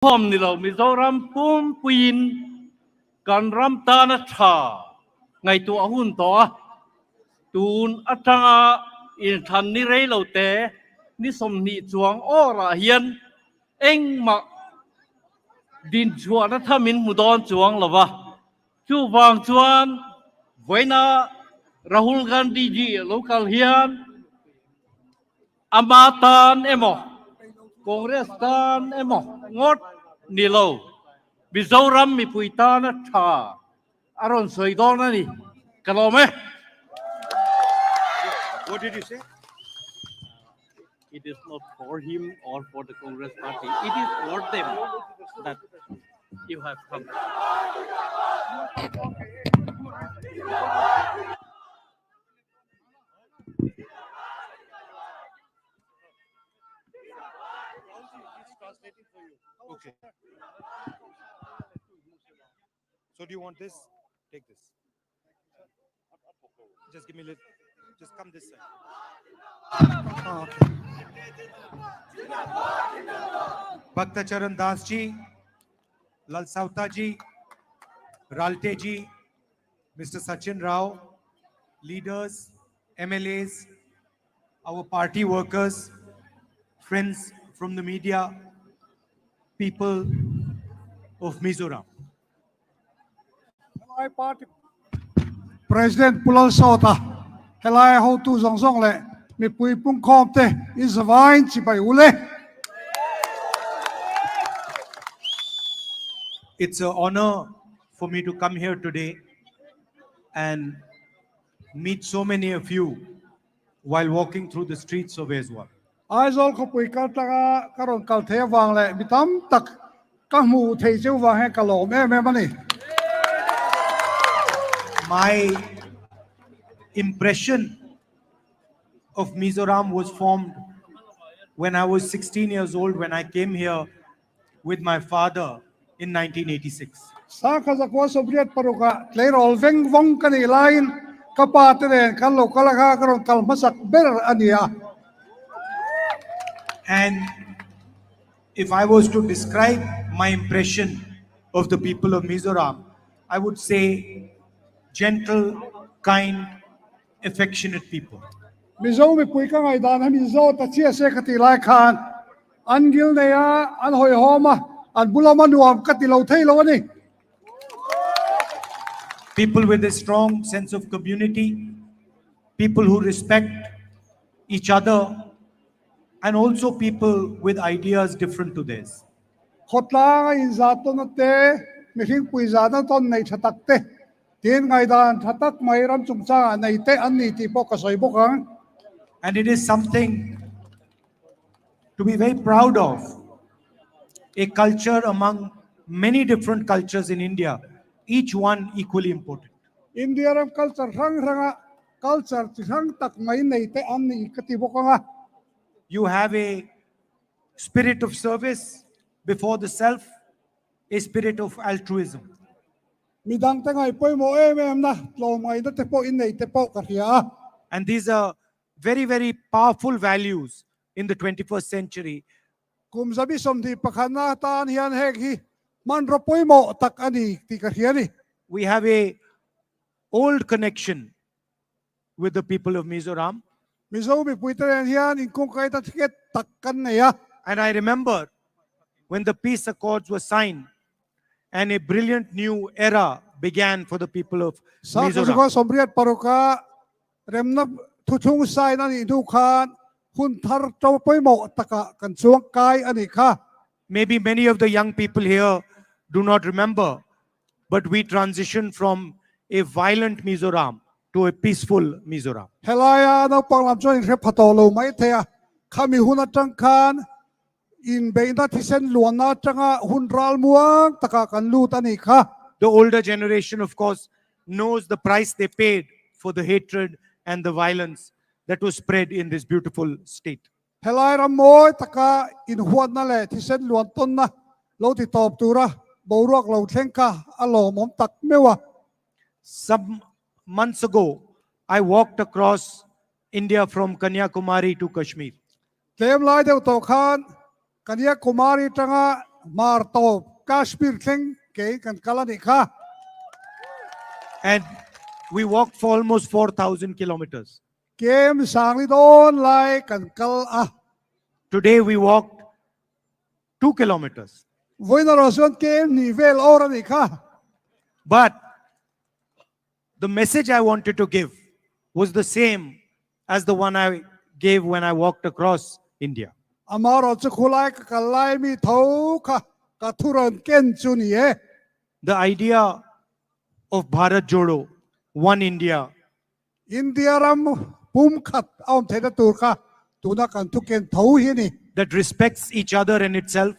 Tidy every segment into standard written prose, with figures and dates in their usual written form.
พร้อมนี่เรามิโซรัมปุ่มปีนกันรำตาณชาไงตัวหุ่นต่อตูนอัตราอินทันนี่เรเราแต่นี่สมนิจวงอ้อระเฮียนเอ็งมาดินจวนนัทมินมุดอนจวงหรอวะชูวางจวนไว้นะราหุลกันดีจีโลกาลเฮียนอามาตันเอโมคองเกรสตันเอโมงดนี่เรามิโซรัมมีปุยตานะชาอารอนสวยดอนนี่กันเราไหม What did you say? It is not for him or for the Congress party. It is for them that you have come. Okay. So do you want this? Take this. Just give me a little. Just come this side. Oh, okay. Bhakta Charan Das ji, Lal Sauta ji, Ralte ji, Mr. Sachin Rao, leaders, MLAs, our party workers, friends from the media, people of Mizoram. President Pulal Sota, helai how tu zong zong le, mi pui pung kom te, is vain si pai ule. It's an honor for me to come here today and meet so many of you while walking through the streets of Ezwa. Ai zol ko pui kal taka karon kal the wang le, mi tam tak ka mu thei cheu wang he kalom em mani. My impression of Mizoram was formed when I was 16 years old, when I came here with my father in 1986. Sa kazakwa Soviet paruka, tlero veng vong kani lain, kapateren kan lo kalaka karon kal masak ber ania. And if I was to describe my impression of the people of Mizoram, I would say gentle, kind, affectionate people. Mizo mi pui ka ngai dan mizo ta chia se kati lai khan, an gil ne ya, an hoi homa, an bulama nuam kati lo thei lo ni. People with a strong sense of community, people who respect each other, and also people with ideas different to theirs. Khotla in zato na te, mi hing pui zana ton nei thatak te. Tin ngai dan thatak mai ram chung cha nei te an ni ti po ka soi bo kang. And it is something to be very proud of. A culture among many different cultures in India, each one equally important. India ram culture rang ranga, culture ti rang tak mai nei te an ni kati bo kang. You have a spirit of service before the self, a spirit of altruism. Midang te ngai poi mo em na, lo mai na te po in nei te po ka ria. And these are very, very powerful values in the 21st century. Kum sabi som di pakhana tan hian hek hi, man ro poi mo tak ani ti ka ria ni. We have a old connection with the people of Mizoram. Mizo mi pui te hian in kung kai ta tiket tak kan nei ya. And I remember when the peace accords were signed and a brilliant new era began for the people of Sa Mizoram. ko sombriat paruka remna thuthung sai na ni du khan hun thar to poi mo taka kan chuang kai ani kha. Maybe many of the young people here do not remember, but we transitioned from a violent Mizoram to a peaceful Mizoram. Helaya na panglam chon re phatolo mai the a khami hun atang khan in beina thisen luan na tanga hun ral muang taka kan lut ani kha. The older generation, of course, knows the price they paid for the hatred and the violence that was spread in this beautiful state. Helai ram moi taka in huan na le thisen luan ton na lo ti top tura boruak lo thleng ka alo mom tak mewa. Some months ago, I walked across India from Kanyakumari to Kashmir. Tlem lai deu to khan Kanya Kumari tanga Marto Kashmir Thing Ke Kan Kalanika. And we walked for almost 4,000 kilometers. Game Sangli Don Lai Kan Kal Ah. Today we walked 2 kilometers. Voina Roson Game Nivel Oranika. But the message I wanted to give was the same as the one I gave when I walked across India. Amaro Chukulai Kalai Mi Toka Katuran Ken Chunie. The idea of Bharat Jodo, one India, India Ram Pumkat Aum Teda Turka Tunakan Tuken Tauhini. that respects each other and itself,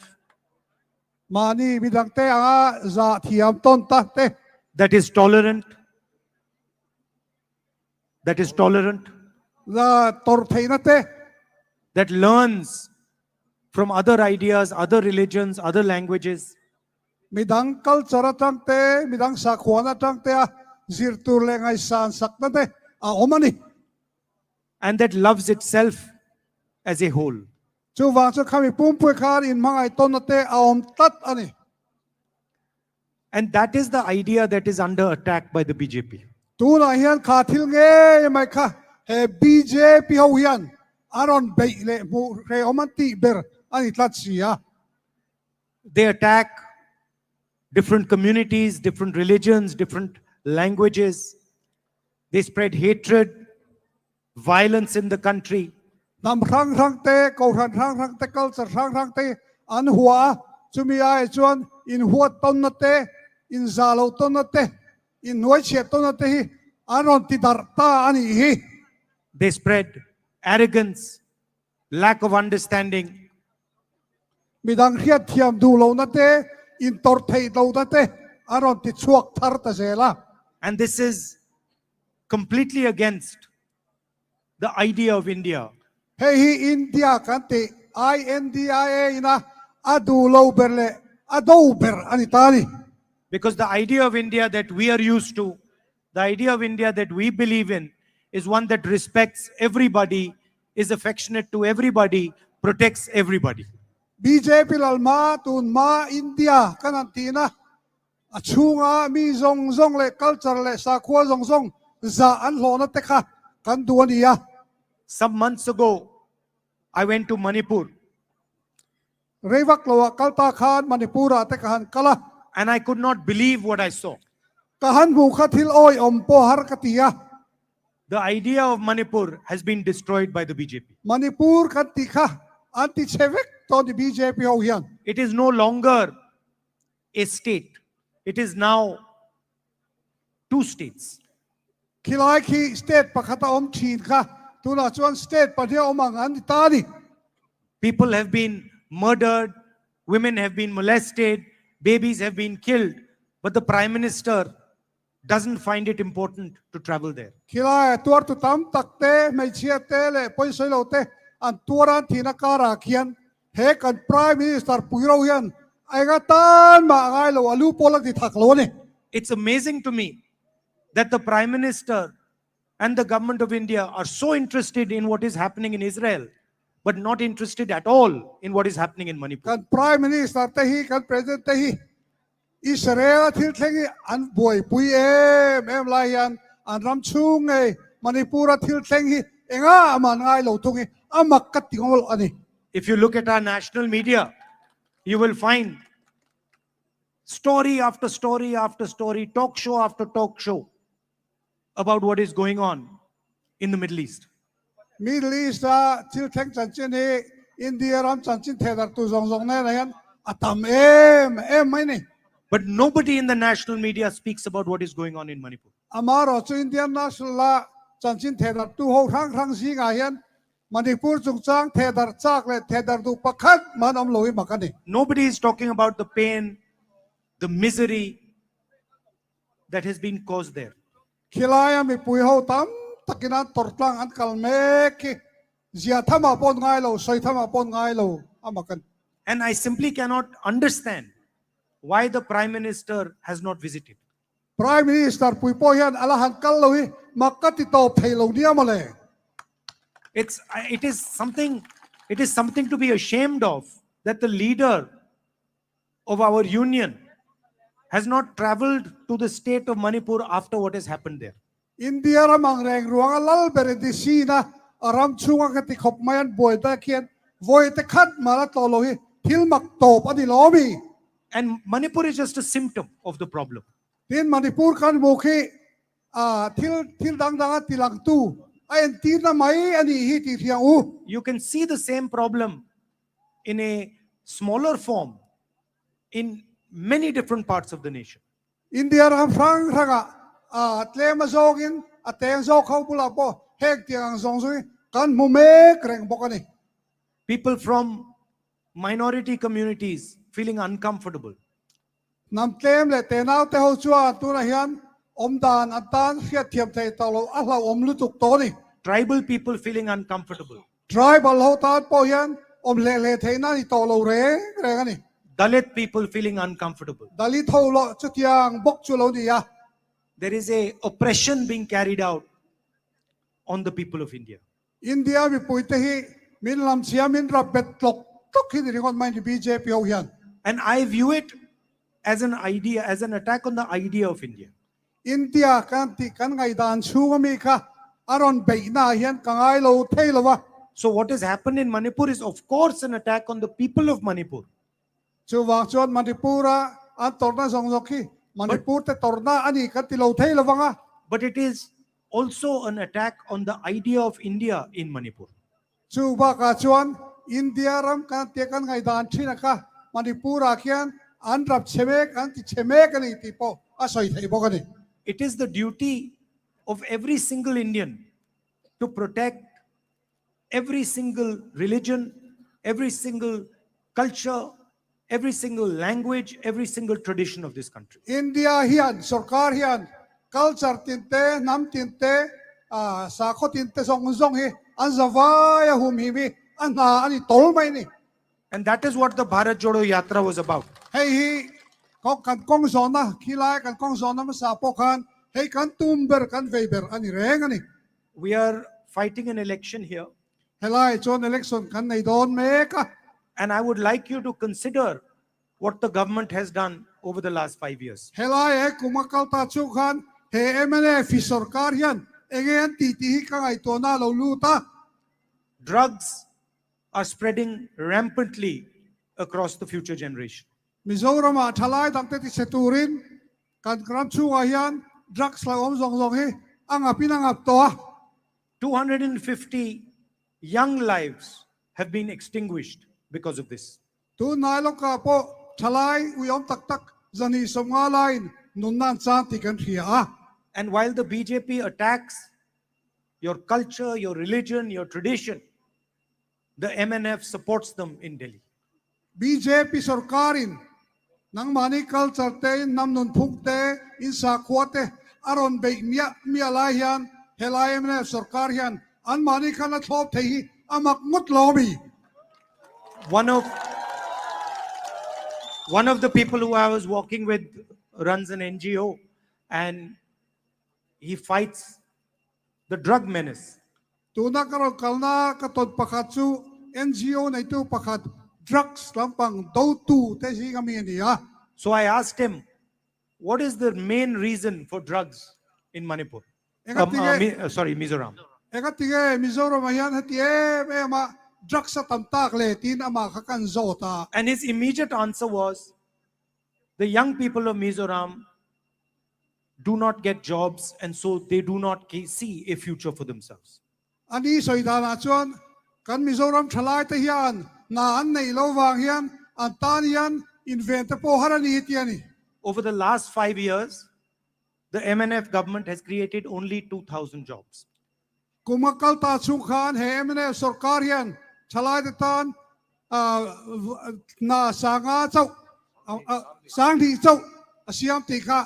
Mani Bidang Te Anga Za Tiam Ton Tate. that is tolerant, The Tortainate. that learns from other ideas, other religions, other languages, Midang culture tangte, midang sakwana tangte, zirtur lengai san saknate, omani. and that loves itself as a whole. Chuwang chu kami pumpukar in mga itonate om tat ani. And that is the idea that is under attack by the BJP. Tuna hiyan katil nge may ka he BJP ho hiyan. Aron beile mu re omanti ber ani tlat siya. They attack different communities, different religions, different languages. They spread hatred, violence in the country. Nam rang rang te, kau rang te, culture rang te, an hua, chumia chuan in hua tonate, in zalo tonate, in noiche tonate, aron tidar ta ani hi. They spread arrogance, lack of understanding. Midang hiat thiam dulo nate, in tortei do nate, aron ti chuak thar ta zela. And this is completely against the idea of India. Hey hi India kante, INDIA ina, adulo berle, ado ber anitani. Because the idea of India that we are used to, the idea of India that we believe in, is one that respects everybody, is affectionate to everybody, protects everybody. BJP lalma tun ma India kanantina achunga mi zong zong le culture le sakwa zong zong za an lona teka kan duania. Some months ago, I went to Manipur Revak lowa kalta khan Manipura tekahan kala and I could not believe what I saw. kahan bukatil oy ompo har katia. The idea of Manipur has been destroyed by the BJP. Manipur kantika anti chevek to the BJP ho yan. It is no longer a state. It is now two states. Kilai ki state pakata om chin ka tuna chuan state padia omang anitani. People have been murdered, women have been molested, babies have been killed, but the Prime Minister doesn't find it important to travel there. Kilai tuar tu tam takte may chiate le poi soilote an tuaran tinakara kian he kan Prime Minister puiro yan ay gatan maangay lo alu pola di taklo ni. It's amazing to me that the Prime Minister and the government of India are so interested in what is happening in Israel, but not interested at all in what is happening in Manipur. Kan Prime Minister tehi kan President tehi Israel thil thengi an boy pui em lai yan an ram chung e Manipura thil thengi enga aman ngai lo tungi amak katingol ani. If you look at our national media, you will find story after story after story, talk show after talk show about what is going on in the Middle East. Middle East thil theng chan chin he India ram chan chin thedar tu zong zong ne yan atam em mai ni. But nobody in the national media speaks about what is going on in Manipur. Amaro chu Indian national la chan chin thedar tu ho rang si nga yan Manipur chung chang thedar chak le thedar du pakhat manam loi makani. Nobody is talking about the pain, the misery that has been caused there. Khilaya mi pui ho tam takinan tortlang an kalme ki zia thama pon ngai lo soi thama pon ngai lo amakan. And I simply cannot understand why the Prime Minister has not visited. Prime Minister pui po yan alahan kal lo hi makati to thei lo dia male. It is something to be ashamed of that the leader of our union has not traveled to the state of Manipur after what has happened there. India ramang reng ruang alal beredisi na aram chunga kati khop mayan boy ta kian boy te khat mala tolohi thil mak top ani lomi And Manipur is just a symptom of the problem. tin Manipur kan mukhi thil dang dang tilang tu ayan tin na mai ani hi ti thiang u You can see the same problem in a smaller form in many different parts of the nation. India ram frang thaga tlema zogin ateng zog khau pula po hek tiang zong sui kan mu me kreng bokani People from minority communities feeling uncomfortable. nam tlem le te nau te ho chua tu na hian om dan atan hiat thiam thei talo a hlau om lu tuk to ni Tribal people feeling uncomfortable. tribal ho tan po hian om le thei na ni to lo re ani Dalit people feeling uncomfortable. dalit ho lo chu tiang bok chu lo ni ya There is a oppression being carried out on the people of India. India mi puite hi min lam sia min rap bet tlok tok hi ni kon mai ni BJP ho hian And I view it as an idea, as an attack on the idea of India. India kan ti kan ngai dan chu mi kha aron be na hian kangai lo thei lo wa So what has happened in Manipur is of course an attack on the people of Manipur. chu wang chuan Manipura an torna zong zok hi Manipur te torna ani kan ti lo thei lo wanga But it is also an attack on the idea of India in Manipur. chu ba ka chuan India ram kan te kan ngai dan thina kha Manipura khian an rap chemek an ti chemek ani ti po a soi thei bo ani It is the duty of every single Indian to protect every single religion, every single culture, every single language, every single tradition of this country. India hian sarkar hian culture tinte nam tinte sa kho tinte zong zong hi an zawaya hum hi mi an na ani tol mai ni And that is what the Bharat Jodo Yatra was about. hei hi ko kan kong zona khilai kan kong zona ma sa po khan hei kan tumber kan veiber ani reng ani We are fighting an election here, helai chon election kan nei don me ka and I would like you to consider what the government has done over the last 5 years. helai e kumakal ta chu khan he MNA fi sarkar hian egen ti ti hi ka ngai to na lo lu ta Drugs are spreading rampantly across the future generation. Mizoram thalai dam te ti seturin kan kram chu a hian drugs la om zong zong hi anga pinangap to 250 young lives have been extinguished because of this. tu nai lo ka po thalai wi om tak tak zani somnga lain nun nan chan ti kan thia And while the BJP attacks your culture, your religion, your tradition, the MNF supports them in Delhi. BJP sarkarin nang mani culture te nam nun phuk te in sa khwate aron be mia lai hian helai MNA sarkar hian an mani khana thlop thei amak mut lomi One of the people who I was walking with runs an NGO, and he fights the drug menace. tu na karon kalna ka ton pakhat chu NGO nei tu pakhat drugs lampang do tu te si kami ni So I asked him, what is the main reason for drugs in Manipur? Mizoram. eka tige Mizoram hian hatie me ma drugs sa tamtak le tin ama khakan zota And his immediate answer was, the young people of Mizoram do not get jobs, and so they do not see a future for themselves. ani soidana chuan kan Mizoram thalai te hian na an nei lo wang hian an tan hian invent po harani tiani Over the last 5 years, the MNF government has created only 2,000 jobs. kumakal ta chu khan he MNA sarkar hian thalai te tan na sanga chau sang thi chau asiam ti kha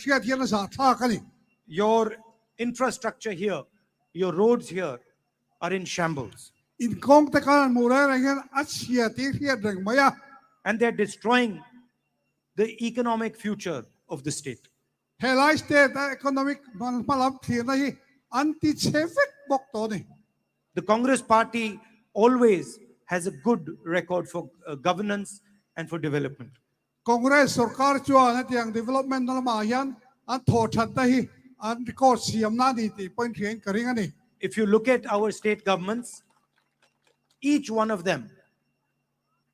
ria thian sa tha kani Your infrastructure here, your roads here are in shambles, in kong te kan mu re hian asia ti ria reng maya and they're destroying the economic future of the state. helai state economic malam thian na hi anti chefek bok to ni The Congress party always has a good record for governance and for development. Congress sarkar chuan at yang development na mayan an thochat ta hi an record siam na ni ti point thian karing ani. If you look at our state governments, each one of them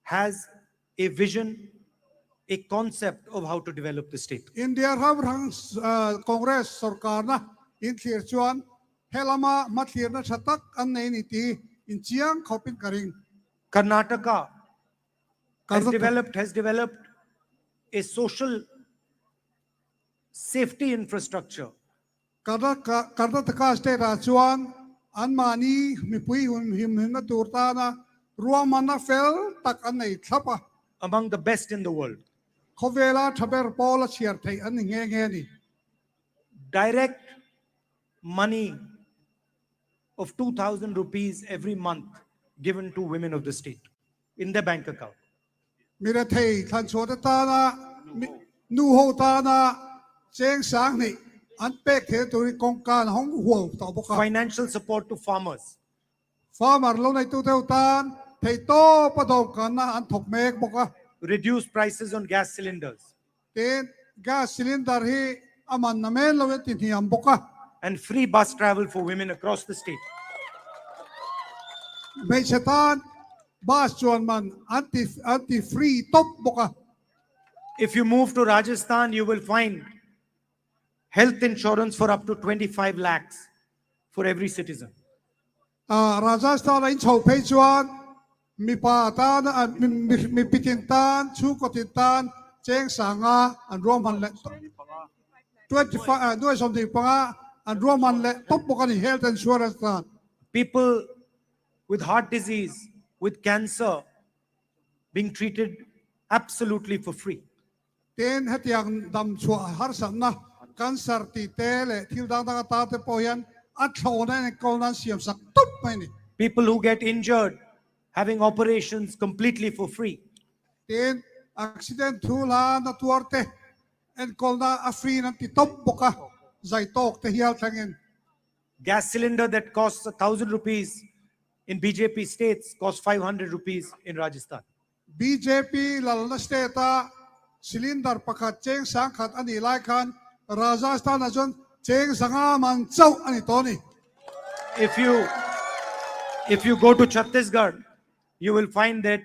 has a vision, a concept of how to develop the state. India ram rang Congress sarkar na in thir chuan helama mathir na thatak an nei ni ti in chiang khopin karing. Karnataka has Karnataka. developed a social safety infrastructure. Karnataka state a chuan an mani mi pui him na turta na ruamana fel tak an nei thlapa Among the best in the world. khovela thaber pola chiar thei an nge nge ni. Direct money of 2,000 rupees every month given to women of the state in their bank account. Mira thei than so ta na nu ho ta na cheng sang ni an pek the tu kong kan hong huo to boka. Financial support to farmers. Farmer lo nei tu teu tan thei to pa dong kan na an thok mek boka. Reduced prices on gas cylinders. Ten gas cylinder hi aman na men lo tin hiam boka. And free bus travel for women across the state. May setan bas chuan man anti free top boka. If you move to Rajasthan, you will find health insurance for up to 25 lakhs for every citizen. Rajasthan in chau pei chuan mi pa tan mi pitin tan chu ko tin tan cheng sanga an rom han le 25 ด้วย something panga an rom han le top boka ni health insurance tan. People with heart disease, with cancer, being treated absolutely for free. Ten hetiang dam chua har sam na cancer ti te le thil dang dang ta te po yan at thona ne kol nan siam sak top mai ni. People who get injured, having operations completely for free. Ten accident thula na tuarte en kol na a free nan ti top boka zai tok te hial thangen. Gas cylinder that costs 1,000 rupees in BJP states costs 500 rupees in Rajasthan. BJP lal na state a cylinder pakhat cheng sang khat ani lai khan Rajasthan a jon cheng sanga man chau ani to ni. If you go to Chhattisgarh, you will find that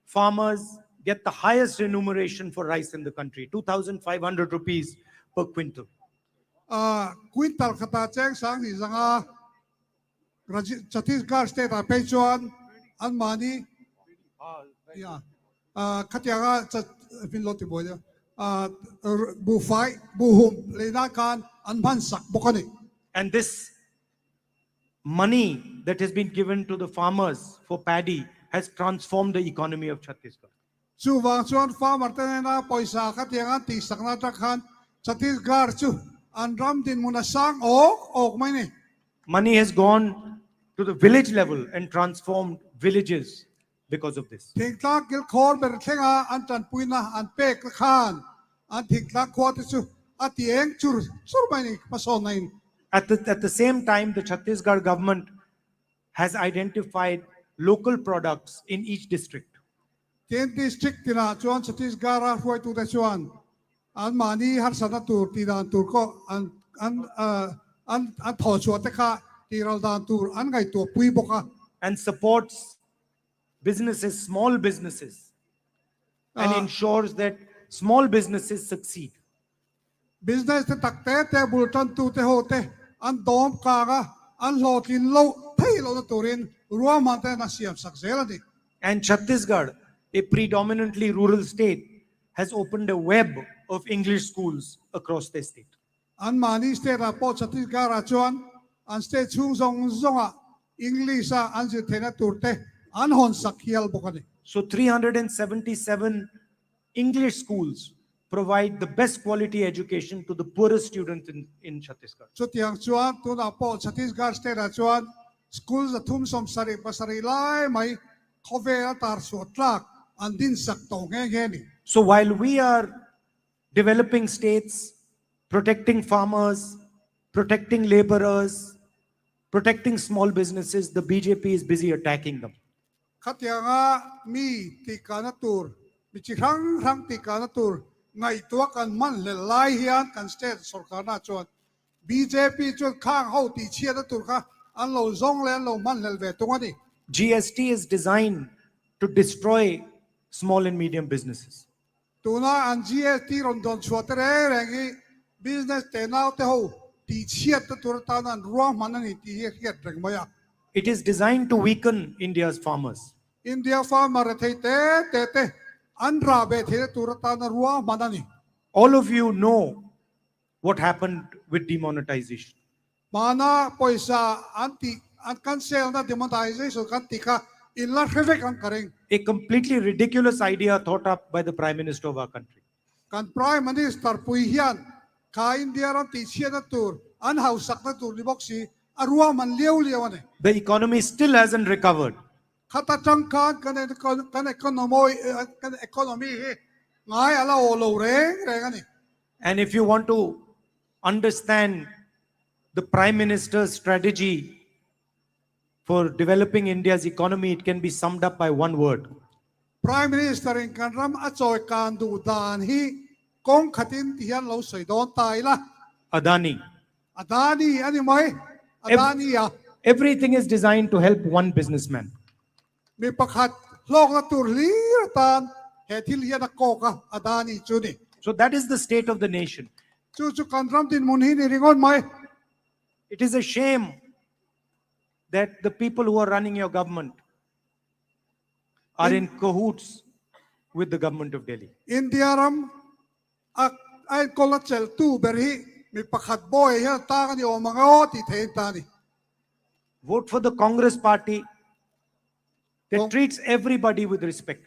farmers get the highest remuneration for rice in the country, 2,500 rupees per quintal. Quintal khata cheng sang ni sanga Chhattisgarh state a pe chuan an mani ya khatianga chat fin lo ti boy bu fai bu hum le na kan an ban sak bokani. And this money that has been given to the farmers for paddy has transformed the economy of Chhattisgarh. Chu wang chuan farmer te na poisa khatianga ti sakna ta khan Chhattisgarh chu an ram din muna sang ok mai ni. Money has gone to the village level and transformed villages because of this. Thingtla gil khor ber thenga an tan puina an pek khan an thingtla khwa ti chu atieng chur sur mai ni pason nain. At the same time, the Chhattisgarh government has identified local products in each district. Ten district tina chuan Chhattisgarh a huai tu te chuan an mani har sana tur ti dan tur ko an tho chuat te kha ti ral dan tur an ngai tu pui boka. And supports businesses, small businesses, and ensures that small businesses succeed. Business te takte te bultan tu te ho te an dom ka ga an lo tin lo thei lo na turin ruwa man te na siam sak zela ni. And Chhattisgarh, a predominantly rural state, has opened a web of English schools across the state. An mani state a po Chhattisgarh a chuan an state chung zong zonga English a an se thena turte an hon sak hial bokani. So 377 English schools provide the best quality education to the poorest students in Chhattisgarh. So tiang chuan tu na po Chhattisgarh state a chuan schools a thum som sari pasari lai mai khove a tar so tlak an din sak to nge nge ni. So while we are developing states, protecting farmers, protecting laborers, protecting small businesses, the BJP is busy attacking them. Khatianga mi ti kana tur มิจิรังรังติการนัตูไงตัวกันมันเลไลเฮียนกันสเตทสกานาจวน BJP จวนข้างเขาตีเชียนัตูค่ะอันเราซงเลนเรามันเลเวตรงนี้ GST is designed to destroy small and medium businesses. ตัวน่าอัน GST รอนดอนชัวเตเรแรงที่ business เตนเอาเตหูตีเชียตตัวตานันรัวมันนี่ตีเฮียเแรงไหมอ่ะ It is designed to weaken India's farmers. อินเดียฟาร์มมาเทเตเตอันราเบเทตัวตานันรัวมันนี่ All of you know what happened with demonetization. มานาปอยซาอันติอันกันเซลนะเดมอนไทเซชันกันติค่ะอินลาเฟเฟกันการเอง A completely ridiculous idea thought up by the Prime Minister of our country. กันพรายมันนี่สตาร์ปุยเฮียนข้าอินเดียรันติเชียนัตูอันเฮาสักนัตูริบอกซีอารัวมันเลี้ยวนี่ The economy still hasn't recovered. ข้าตาจังการกันเอคอนโนมีง่ายอะไรโอโลเรงนี่ And if you want to understand the Prime Minister's strategy for developing India's economy, it can be summed up by one word: Prime Minister อินกันรำอจอยการดูดานฮีกองขัดินที่ยันเราใส่โดนตายละ Adani. อาดานีอันนี้ไหมอาดานีอ่ะ Everything is designed to help one businessman. มีประคัดโลกละตุลีระตานเหตุที่เลียนโกกะอาดานีจูนี่ So that is the state of the nation. จูกันรำตินมุนฮีนี่ริงอนไหม It is a shame that the people who are running your government are in cahoots with the government of Delhi. อินเดียรัมไอ้คนละเจลตู้เบรีมีประคัดบอยฮะตากันอยู่มังอ้อที่เทนตานี่ Vote for the Congress party that treats everybody with respect.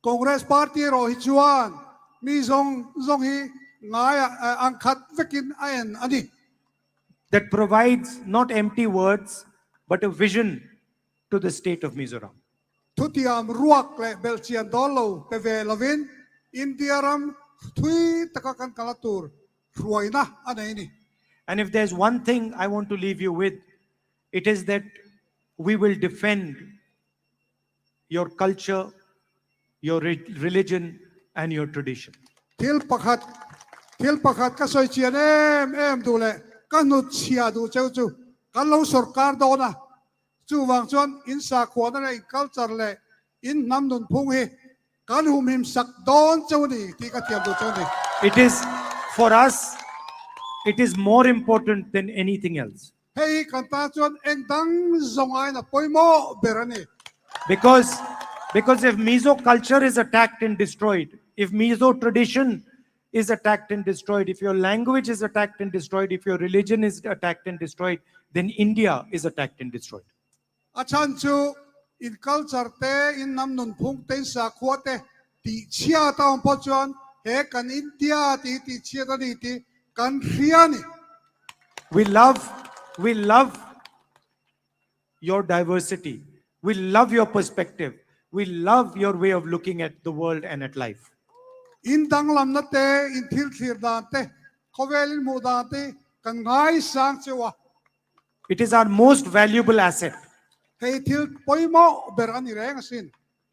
คอนเกรสพาร์ตี้รอฮิจวนมีซงฮีง่ายอังคัดเวกินไอ้อันนี้ That provides not empty words but a vision to the state of Mizoram. ทุติยามรวกและเบลเจียนดอลโลเปเวลวินอินเดียรัมทุยตะกันกาลตูร์รวยนะอันนี้ And if there's one thing I want to leave you with, it is that we will defend your culture, your religion, and your tradition. ทิลประคัดก็สวยเชียนเอ็มดูเลยก็นุดเชียดูเจ้าจูกันเราสการโดนะจูวางชวนอินสาขวานอะไรกัลจร์เลยอินน้ำนุนพุ่งเฮกันหุมหิมสักโดนเจ้านี่ที่กระเทียมดูเจ้านี่ It is, for us, it is more important than anything else. เฮ้ยกันตาชวนเอ็งดังซงไอ้นะปอยโมเบรนี่ Because if Mizo culture is attacked and destroyed, if Mizo tradition is attacked and destroyed, if your language is attacked and destroyed, if your religion is attacked and destroyed, then India is attacked and destroyed. อาจารย์จูอินคัลจร์เตอินน้ำนุนพุ่งเตนสาขวเตติเชียตามพจวนเฮกันอินเดียติเชียตานี่ติกันเรียนี่ We love your diversity. We love your perspective. We love your way of looking at the world and at life. อินดังลำนัดเตอินทิลทีร์ดานเตเขาเวลินมูดานเตกันง่ายสังเจวะ It is our most valuable asset. เฮทิลปอยโมเบรนี่แรงสิน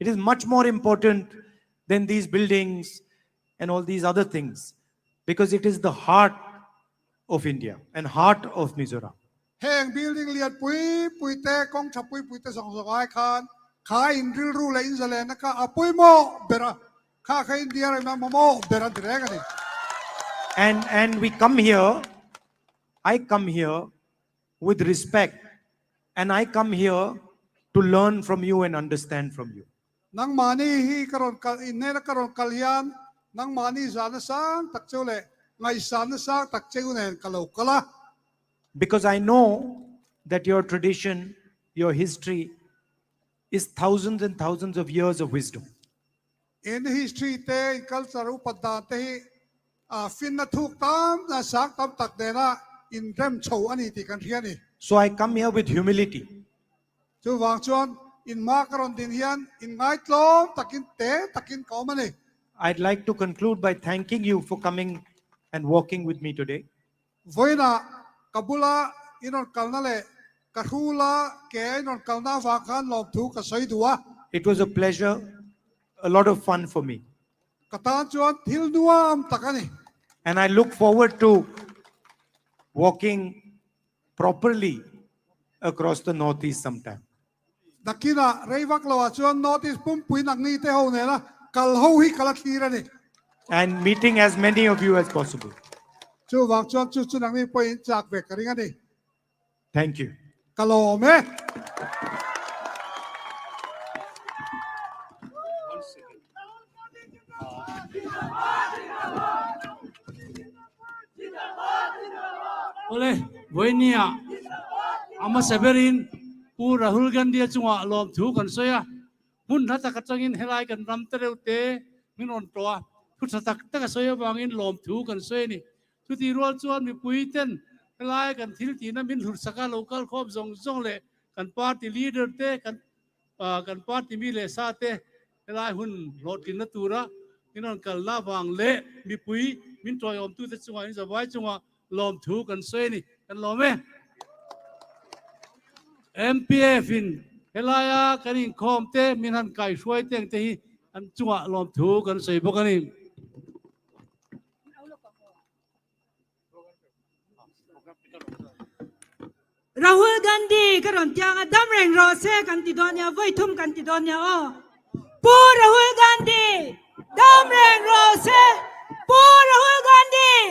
It is much more important than these buildings and all these other things, because it is the heart of India and heart of Mizoram. แห่งบิลดิ้งเลียนปุยเตกองชับปุยเตสองสกายคานขาอินริลรูเลยอินเซเลนนะคะอปุยโมเบระข้าอินเดียอะไรมาโมเบระที่แรงนี่ And we come here, I come here with respect, and I come here to learn from you and understand from you. นังมานี่ฮีกรอนกัลอินเนนกรอนกัลยันนังมานี่สานสังตักเจ้าเล่ไงสานสังตักเจ้าเนี่ยกะโลกะละ Because I know that your tradition, your history is thousands and thousands of years of wisdom. In history เตอินคัลจารุปดาเตฟินนัทุกตามนะสักตามตักเดนะอินเรมโชอันนี้ที่กันเทียนี่ So I come here with humility. จูวางชวนอินมากรอนดินเฮียนอินไงตลมตักินเตตักินเกามันนี่ I'd like to conclude by thanking you for coming and walking with me today. วยนะกับุลาอินอนกัลนั่นแหละกะฮูลาแกอินอนกัลน่าฟังคันลอบถูกกะใส่ดัว It was a pleasure, a lot of fun for me. กระตานจวนทิลนัวมตักอันนี้ And I look forward to walking properly across the northeast sometime. ดักกินะเรย์วักเราจวนนอติสปุ่มปุยนักนี้เท่าเนี่ยนะกัลเฮาฮิกัลทีระนี่ And meeting as many of you as possible. จูวักจวนจูนักนี้ไปจากเบกกันกันนี่ Thank you. กัลโลเม Oleh, boynya, ama seberin, pu Rahul Gandhi cuma lom tu kan saya, pun hata kacangin helai kan ram terute, minon toa, pun hata kata saya bangin lom tu kan saya ni, tu tiruan cuan mi puiten, helai kan tina min hur saka lokal kop zong le, kan party leader te kan party mi le sa te, helai hun lot kin natura, minon kal la bang le, mi pui, min toy om tu te cuma ini sabai cumaลมถูกันเซนี่กันลมไหม MPF อินเฮลายากันอินคอมเตมินันไก่ช่วยเตียงเตหีอันจังลมถูกันเซพวกกันนี่ Rahul Gandhi karon tiang adam reng rose kan ti donya voi thum kan ti donya o pu Rahul Gandhi dam reng rose pu Rahul Gandhi